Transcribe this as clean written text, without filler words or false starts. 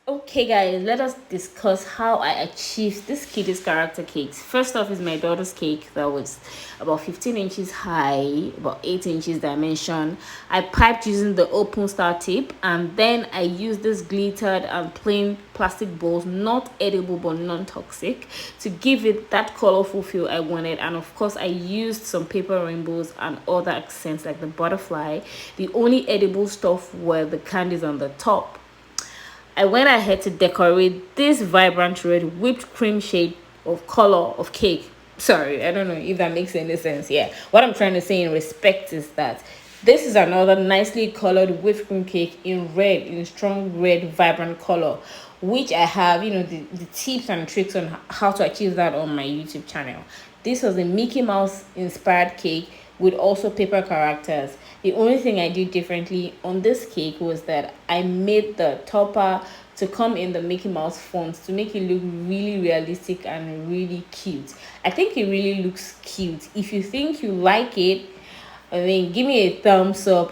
Okay, guys, let us discuss how I achieved this kiddie's character cakes. First off is my daughter's cake that was about 15 inches high, about 8 inches dimension. I piped using the open star tip, and then I used this glittered and plain plastic balls, not edible but non-toxic, to give it that colorful feel I wanted. And of course, I used some paper rainbows and other accents like the butterfly. The only edible stuff were the candies on the top. I went ahead to decorate this vibrant red whipped cream shade of color of cake. Sorry, I don't know if that makes any sense. Yeah, what I'm trying to say in respect is that this is another nicely colored whipped cream cake in red, in strong red, vibrant color, which I have, the tips and tricks on how to achieve that on my YouTube channel. This was a Mickey Mouse inspired cake with also paper characters. The only thing I did differently on this cake was that I made the topper to come in the Mickey Mouse font to make it look really realistic and really cute. I think it really looks cute. If you think you like it, I mean, give me a thumbs up.